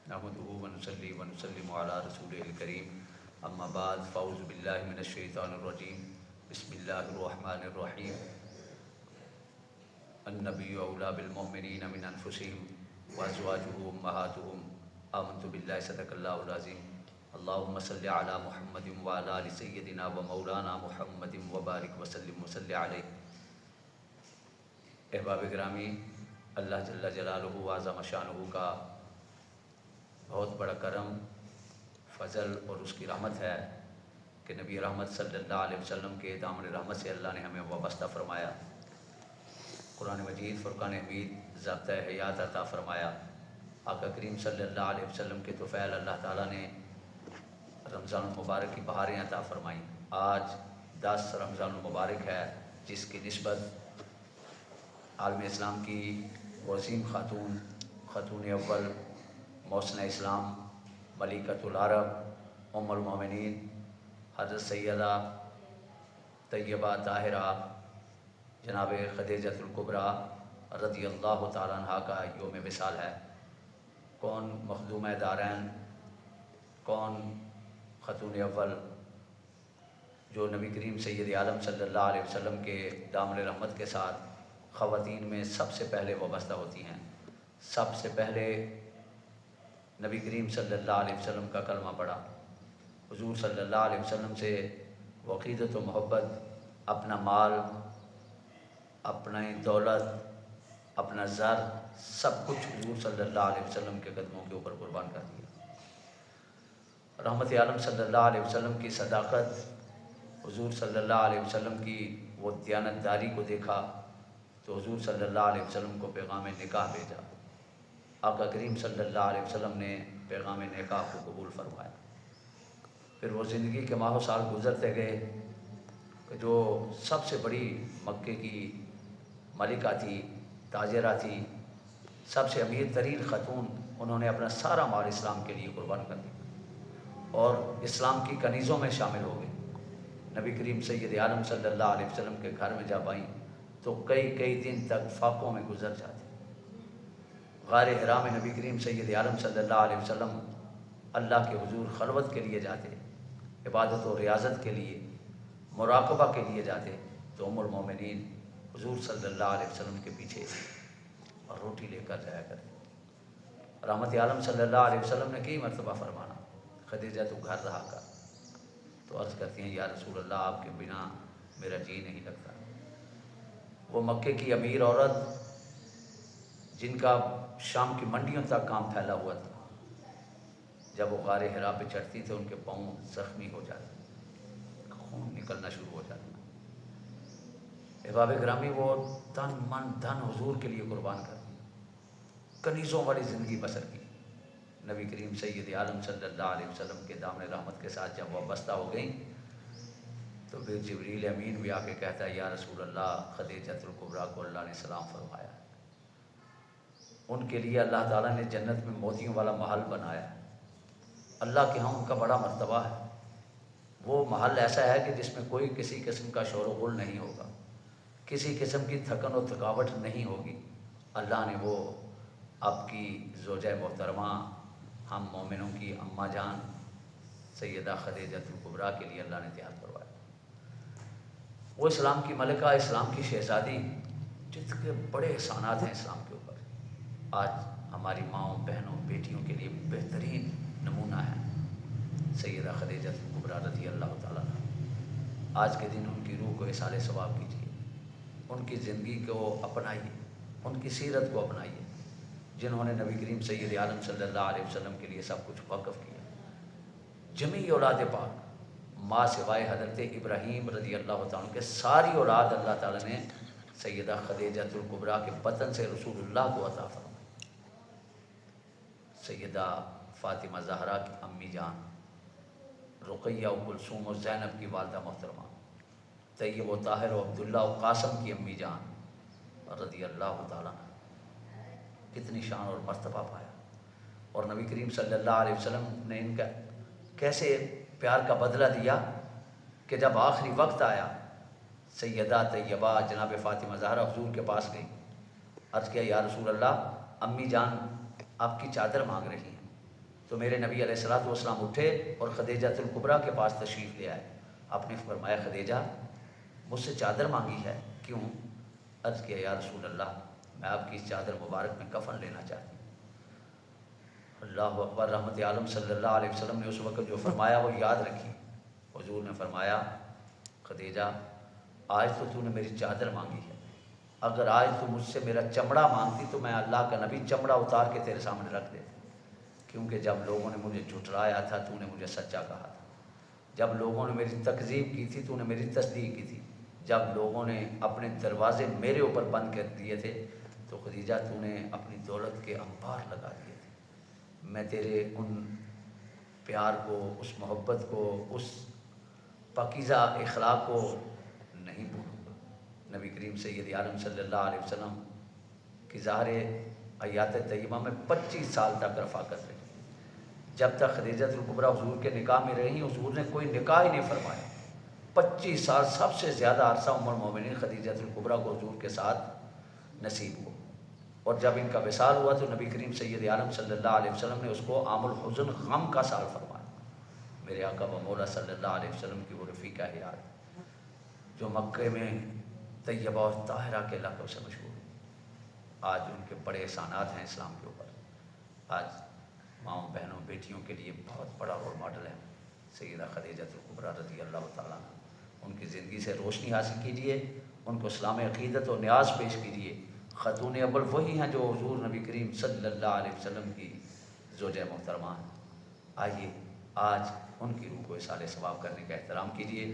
نحمده ونصلي ونسلم على رسوله الكريم اما بعد فاعوذ بالله من الشیطان الرجیم بسم اللہ الرحمن الرحیم النبی اولی بالمؤمنین من انفسهم وازواجه امہاتهم آمنت باللہ صدق اللہ العظیم اللہم صلی علی محمد وعلی آل سیدنا و مولانا محمد وبارک وسلم وصلی علیہ۔ احباب گرامی، اللہ جل جلالہ و عظم شانہ کا بہت بڑا کرم، فضل اور اس کی رحمت ہے کہ نبی رحمت صلی اللہ علیہ وسلم کے دامن رحمت سے اللہ نے ہمیں وابستہ فرمایا، قرآن مجید فرقان حمید ضابطہ حیات عطا فرمایا۔ آقا کریم صلی اللہ علیہ وسلم کے طفیل اللہ تعالیٰ نے رمضان المبارک کی بہاریں عطا فرمائیں۔ آج 10 رمضان المبارک ہے، جس کی نسبت عالم اسلام کی وہ عظیم خاتون اول محسن اسلام ملکۃ العرب ام المومنین حضرت سیدہ طیبہ طاہرہ جناب خدیجۃ الکبریٰ رضی اللہ تعالیٰ عنہا کا یوم وصال ہے۔ کون مخدومہ دارین، کون خاتون اول جو نبی کریم سید عالم صلی اللہ علیہ وسلم کے دامن رحمت کے ساتھ خواتین میں سب سے پہلے وابستہ ہوتی ہیں۔ سب سے پہلے نبی کریم صلی اللہ علیہ وسلم کا کلمہ پڑھا، حضور صلی اللہ علیہ وسلم سے وہ عقیدت و محبت، اپنا مال، اپنی دولت، اپنا زر، سب کچھ حضور صلی اللہ علیہ وسلم کے قدموں کے اوپر قربان کر دیا۔ رحمت عالم صلی اللہ علیہ وسلم کی صداقت، حضور صلی اللہ علیہ وسلم کی وہ دیانتداری کو دیکھا تو حضور صلی اللہ علیہ وسلم کو پیغام نکاح بھیجا۔ آقا کریم صلی اللہ علیہ وسلم نے پیغام نکاح کو قبول فرمایا۔ پھر وہ زندگی کے ماہ و سال گزرتے گئے کہ جو سب سے بڑی مکے کی ملکہ تھی، تاجرہ تھی، سب سے امیر ترین خاتون، انہوں نے اپنا سارا مال اسلام کے لیے قربان کر دیا اور اسلام کی کنیزوں میں شامل ہو گئے۔ نبی کریم سید عالم صلی اللہ علیہ وسلم کے گھر میں جب آئیں تو کئی دن تک فاقوں میں گزر جاتے۔ غار حرا میں نبی کریم سید عالم صلی اللہ علیہ وسلم اللہ کے حضور خلوت کے لیے جاتے، عبادت و ریاضت کے لیے، مراقبہ کے لیے جاتے تو ام المومنین حضور صلی اللہ علیہ وسلم کے پیچھے اور روٹی لے کر جایا کرتے۔ رحمت عالم صلی اللہ علیہ وسلم نے کئی مرتبہ فرمانا، خدیجہ تو گھر رہا کر، تو عرض کرتی ہیں یا رسول اللہ آپ کے بنا میرا جی نہیں لگتا۔ وہ مکے کی امیر عورت جن کا شام کی منڈیوں تک کام پھیلا ہوا تھا، جب وہ غار حرا پہ چڑھتی تھے ان کے پاؤں زخمی ہو جاتے، خون نکلنا شروع ہو جاتا۔ احباب گرامی، وہ تن من دھن حضور کے لیے قربان کر دی، کنیزوں والی زندگی بسر کی۔ نبی کریم سید عالم صلی اللہ علیہ وسلم کے دامن رحمت کے ساتھ جب وابستہ ہو گئیں تو پھر جبریل امین بھی آ کے کہتا ہے یا رسول اللہ خدیجۃ الکبریٰ کو اللہ نے سلام فرمایا، ان کے لیے اللہ تعالیٰ نے جنت میں موتیوں والا محل بنایا ہے، اللہ کے ہاں ان کا بڑا مرتبہ ہے۔ وہ محل ایسا ہے کہ جس میں کوئی کسی قسم کا شور و غل نہیں ہوگا، کسی قسم کی تھکن و تھکاوٹ نہیں ہوگی۔ اللہ نے وہ آپ کی زوجہ محترمہ، ہم مومنوں کی اماں جان سیدہ خدیجۃ الکبریٰ کے لیے اللہ نے تیار کروایا۔ وہ اسلام کی ملکہ، اسلام کی شہزادی، جس کے بڑے احسانات ہیں اسلام کے اوپر، آج ہماری ماؤں، بہنوں، بیٹیوں کے لیے بہترین نمونہ ہے سیدہ خدیجۃ الکبریٰ رضی اللہ تعالیٰ عنہا۔ آج کے دن ان کی روح کو اصالِ ثواب کیجیے، ان کی زندگی کو اپنائیے، ان کی سیرت کو اپنائیے، جنہوں نے نبی کریم سید عالم صلی اللہ علیہ وسلم کے لیے سب کچھ وقف کیا۔ جمیع اولاد پاک، ماں سوائے حضرت ابراہیم رضی اللہ تعالیٰ کے ساری اولاد اللہ تعالیٰ نے سیدہ خدیجۃ الکبریٰ کے بطن سے رسول اللہ کو عطا فرمایا۔ سیدہ فاطمہ زہرا کی امی جان، رقیہ و کلثوم و زینب کی والدہ محترمہ، طیب و طاہر و عبداللہ و قاسم کی امی جان رضی اللہ تعالیٰ عنہ، کتنی شان اور مرتبہ پایا۔ اور نبی کریم صلی اللہ علیہ وسلم نے ان کا کیسے پیار کا بدلہ دیا کہ جب آخری وقت آیا، سیدہ طیبہ جناب فاطمہ زہرا حضور کے پاس گئی، عرض کیا یا رسول اللہ امی جان آپ کی چادر مانگ رہی ہیں۔ تو میرے نبی علیہ الصلوۃ والسلام اٹھے اور خدیجۃ الکبریٰ کے پاس تشریف لے آئے. آپ نے فرمایا خدیجہ مجھ سے چادر مانگی ہے, کیوں؟ عرض کیا یا رسول اللہ میں آپ کی اس چادر مبارک میں کفن لینا چاہتی ہوں. اللہ اکبر. رحمت عالم صلی اللہ علیہ وسلم نے اس وقت جو فرمایا وہ یاد رکھی. حضور نے فرمایا خدیجہ آج تو نے میری چادر مانگی ہے, اگر آج تو مجھ سے میرا چمڑا مانگتی تو میں اللہ کا نبی چمڑا اتار کے تیرے سامنے رکھ دیتا, کیونکہ جب لوگوں نے مجھے جھٹلایا تھا تو نے مجھے سچا کہا تھا, جب لوگوں نے میری تکذیب کی تھی تو نے میری تصدیق کی تھی, جب لوگوں نے اپنے دروازے میرے اوپر بند کر دیے تھے تو خدیجہ تو نے اپنی دولت کے انبار لگا دیے تھے. میں تیرے ان پیار کو, اس محبت کو, اس پاکیزہ اخلاق کو نہیں بھولوں گا. نبی کریم سید عالم صلی اللہ علیہ وسلم کی ظاہر حیات طیبہ میں 25 سال تک رفاقت رہی. جب تک خدیجۃ الکبریٰ حضور کے نکاح میں رہی حضور نے کوئی نکاح ہی نہیں فرمایا. 25 سال سب سے زیادہ عرصہ ام المومنین خدیجۃ الکبریٰ کو حضور کے ساتھ نصیب ہوا. اور جب ان کا وصال ہوا تو نبی کریم سید عالم صلی اللہ علیہ وسلم نے اس کو عام الحزن غم کا سال فرمایا. میرے آقا و مولا صلی اللہ علیہ وسلم کی وہ رفیقہ حیات جو مکے میں طیبہ اور طاہرہ کے علاقوں سے مشہور ہے, آج ان کے بڑے احسانات ہیں اسلام کے اوپر. آج ماؤں بہنوں بیٹیوں کے لیے بہت بڑا رول ماڈل ہے سیدہ خدیجۃ الکبریٰ رضی اللہ تعالیٰ عنہ. ان کی زندگی سے روشنی حاصل کیجیے, ان کو اسلام عقیدت و نیاز پیش کیجیے. خاتون اول وہی ہیں جو حضور نبی کریم صلی اللہ علیہ وسلم کی زوجہ محترمہ ہیں. آئیے آج ان کی روح کو اصالِ ثواب کرنے کا احترام کیجیے.